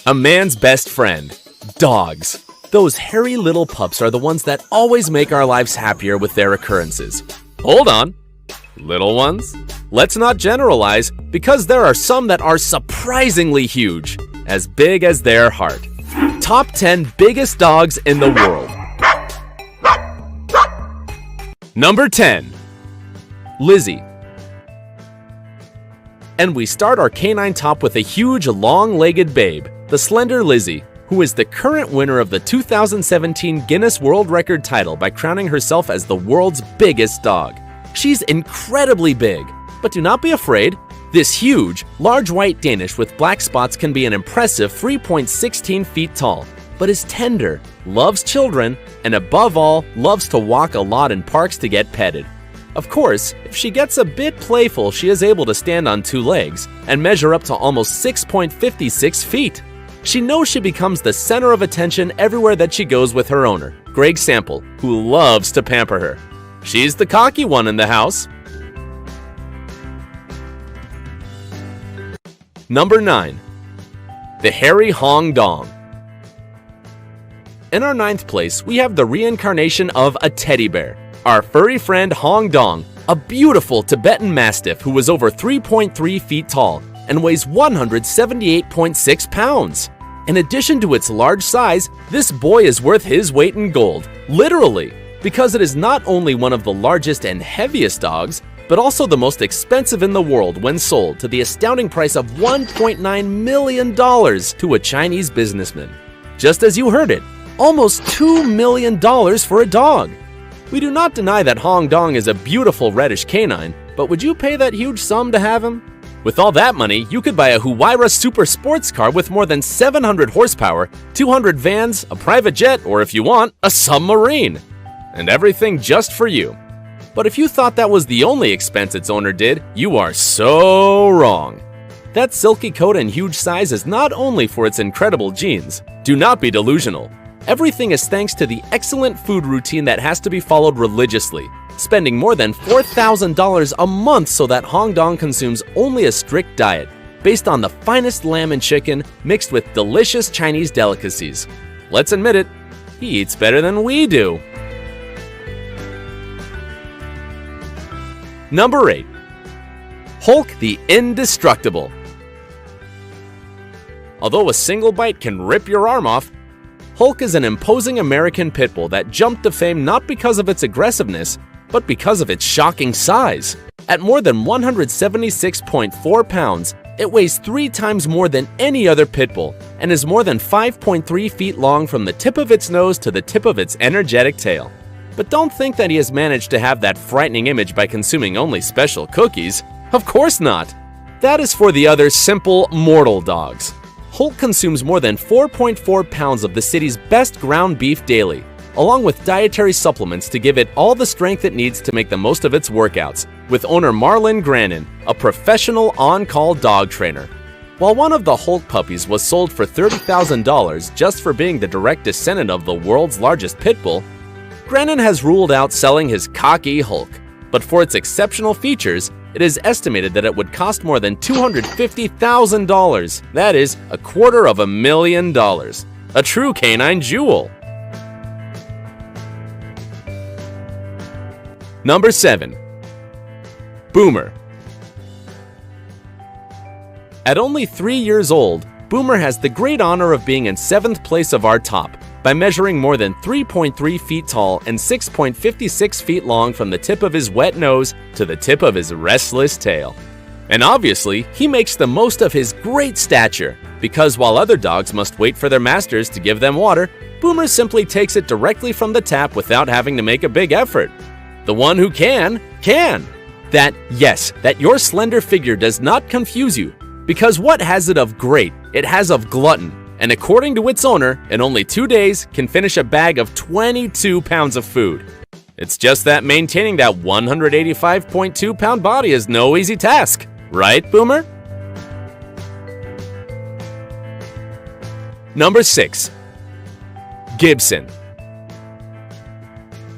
A man's best friend. Dogs. Those hairy little pups are the ones that always make our lives happier with their occurrences. Hold on. Little ones? Let's not generalize, because there are some that are surprisingly huge, as big as their heart. Top 10 biggest dogs in the world. Number 10. Lizzie. And we start our canine top with a huge, long-legged babe, the slender Lizzie, who is the current winner of the 2017 Guinness World Record title by crowning herself as the world's biggest dog. She's incredibly big, but do not be afraid. This huge, large white Danish with black spots can be an impressive 3.16 feet tall, but is tender, loves children, and above all, loves to walk a lot in parks to get petted. Of course, if she gets a bit playful, she is able to stand on 2 legs and measure up to almost 6.56 feet. She knows she becomes the center of attention everywhere that she goes with her owner, Greg Sample, who loves to pamper her. She's the cocky one in the house. Number 9. The hairy Hong Dong. In our 9th place, we have the reincarnation of a teddy bear, our furry friend Hong Dong, a beautiful Tibetan Mastiff who was over 3.3 feet tall and weighs 178.6 pounds. In addition to its large size, this boy is worth his weight in gold, literally, because it is not only one of the largest and heaviest dogs, but also the most expensive in the world when sold to the astounding price of $1.9 million to a Chinese businessman. Just as you heard it, almost $2 million for a dog. We do not deny that Hong Dong is a beautiful reddish canine, but would you pay that huge sum to have him? With all that money, you could buy a Huayra super sports car with more than 700 horsepower, 200 vans, a private jet, or if you want, a submarine. And everything just for you. But if you thought that was the only expense its owner did, you are so wrong. That silky coat and huge size is not only for its incredible genes. Do not be delusional. Everything is thanks to the excellent food routine that has to be followed religiously, spending more than $4,000 a month so that Hong Dong consumes only a strict diet, based on the finest lamb and chicken mixed with delicious Chinese delicacies. Let's admit it, he eats better than we do. Number 8. Hulk the Indestructible. Although a single bite can rip your arm off, Hulk is an imposing American pit bull that jumped to fame not because of its aggressiveness, but because of its shocking size. At more than 176.4 pounds, it weighs 3 times more than any other pit bull and is more than 5.3 feet long from the tip of its nose to the tip of its energetic tail. But don't think that he has managed to have that frightening image by consuming only special cookies. Of course not. That is for the other simple, mortal dogs. Hulk consumes more than 4.4 pounds of the city's best ground beef daily, along with dietary supplements to give it all the strength it needs to make the most of its workouts, with owner Marlon Grannon, a professional on-call dog trainer. While one of the Hulk puppies was sold for $30,000 just for being the direct descendant of the world's largest pit bull, Grannon has ruled out selling his cocky Hulk, but for its exceptional features, it is estimated that it would cost more than $250,000. That is $250,000. A true canine jewel. Number 7. Boomer. At only 3 years old, Boomer has the great honor of being in 7th place of our top by measuring more than 3.3 feet tall and 6.56 feet long from the tip of his wet nose to the tip of his restless tail. And obviously, he makes the most of his great stature, because while other dogs must wait for their masters to give them water, Boomer simply takes it directly from the tap without having to make a big effort. The one who can. That your slender figure does not confuse you, because what has it of great? It has of glutton. And according to its owner, in only 2 days can finish a bag of 22 pounds of food. It's just that maintaining that 185.2 pound body is no easy task, right, Boomer? Number 6. Gibson.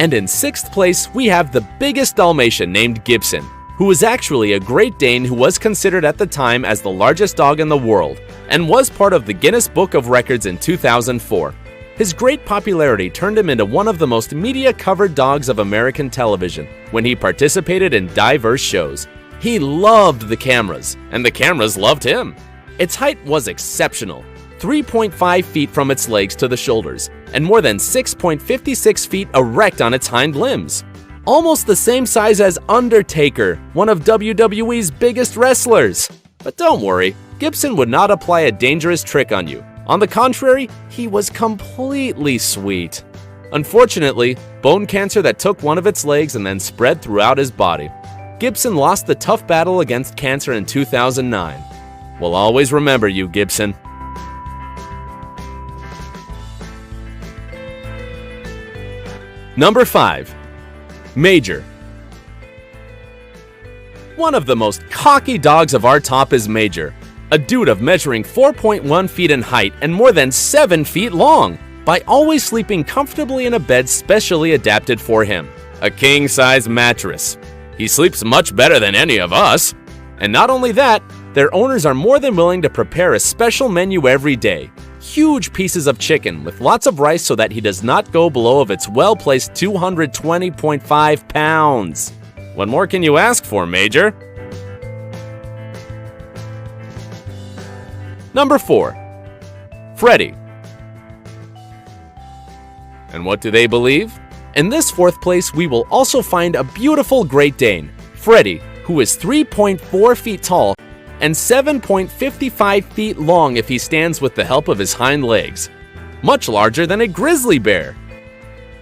And in 6th place, we have the biggest Dalmatian named Gibson, who is actually a Great Dane who was considered at the time as the largest dog in the world, and was part of the Guinness Book of Records in 2004. His great popularity turned him into one of the most media-covered dogs of American television when he participated in diverse shows. He loved the cameras, and the cameras loved him. Its height was exceptional, 3.5 feet from its legs to the shoulders, and more than 6.56 feet erect on its hind limbs. Almost the same size as Undertaker, one of WWE's biggest wrestlers. But don't worry, Gibson would not apply a dangerous trick on you. On the contrary, he was completely sweet. Unfortunately, bone cancer that took one of its legs and then spread throughout his body. Gibson lost the tough battle against cancer in 2009. We'll always remember you, Gibson. Number 5. Major. One of the most cocky dogs of our top is Major, a dude of measuring 4.1 feet in height and more than 7 feet long, by always sleeping comfortably in a bed specially adapted for him, a king-size mattress. He sleeps much better than any of us. And not only that, their owners are more than willing to prepare a special menu every day. Huge pieces of chicken with lots of rice so that he does not go below of its well-placed 220.5 pounds. What more can you ask for, Major? Number 4. Freddie. And what do they believe? In this 4th place, we will also find a beautiful Great Dane, Freddie, who is 3.4 feet tall and 7.55 feet long if he stands with the help of his hind legs. Much larger than a grizzly bear.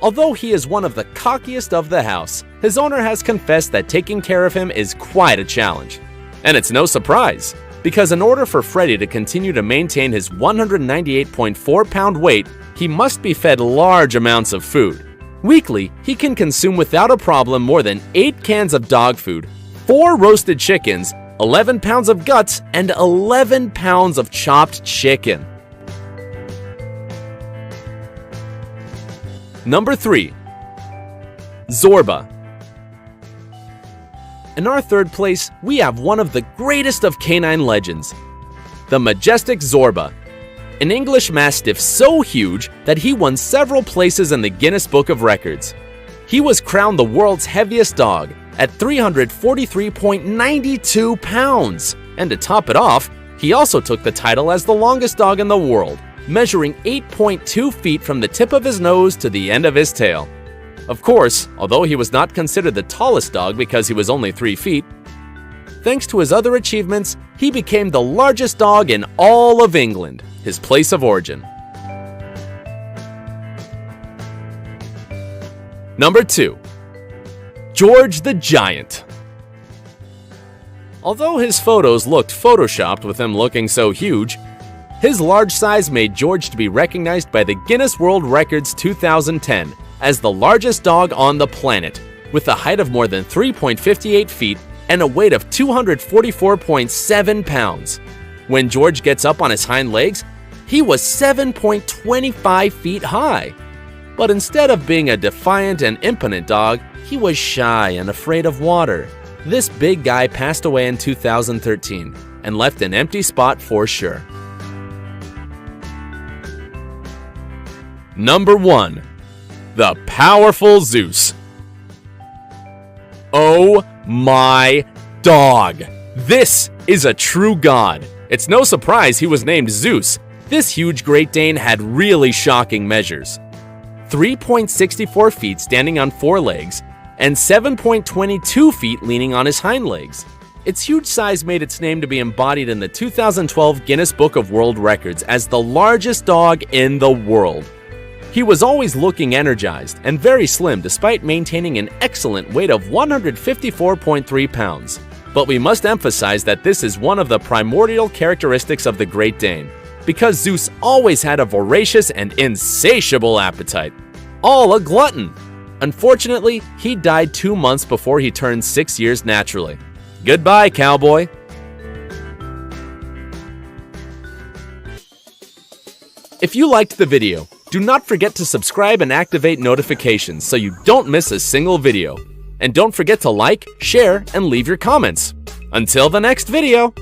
Although he is one of the cockiest of the house, his owner has confessed that taking care of him is quite a challenge. And it's no surprise, because in order for Freddie to continue to maintain his 198.4-pound weight, he must be fed large amounts of food. Weekly, he can consume without a problem more than 8 cans of dog food, 4 roasted chickens, 11 pounds of guts, and 11 pounds of chopped chicken. Number 3. Zorba. In our 3rd place, we have one of the greatest of canine legends, the majestic Zorba, an English Mastiff so huge that he won several places in the Guinness Book of Records. He was crowned the world's heaviest dog at 343.92 pounds, and to top it off, he also took the title as the longest dog in the world, measuring 8.2 feet from the tip of his nose to the end of his tail. Of course, although he was not considered the tallest dog because he was only 3 feet, thanks to his other achievements, he became the largest dog in all of England, his place of origin. Number 2. George the Giant. Although his photos looked photoshopped with him looking so huge, his large size made George to be recognized by the Guinness World Records 2010 as the largest dog on the planet, with a height of more than 3.58 feet and a weight of 244.7 pounds. When George gets up on his hind legs, he was 7.25 feet high. But instead of being a defiant and impotent dog, he was shy and afraid of water. This big guy passed away in 2013 and left an empty spot for sure. Number 1. The powerful Zeus. Oh my dog! This is a true god. It's no surprise he was named Zeus. This huge Great Dane had really shocking measures. 3.64 feet standing on 4 legs, and 7.22 feet leaning on his hind legs. Its huge size made its name to be embodied in the 2012 Guinness Book of World Records as the largest dog in the world. He was always looking energized and very slim despite maintaining an excellent weight of 154.3 pounds. But we must emphasize that this is one of the primordial characteristics of the Great Dane, because Zeus always had a voracious and insatiable appetite. All a glutton. Unfortunately, he died 2 months before he turned 6 years naturally. Goodbye, cowboy. If you liked the video, do not forget to subscribe and activate notifications so you don't miss a single video. And don't forget to like, share, and leave your comments. Until the next video!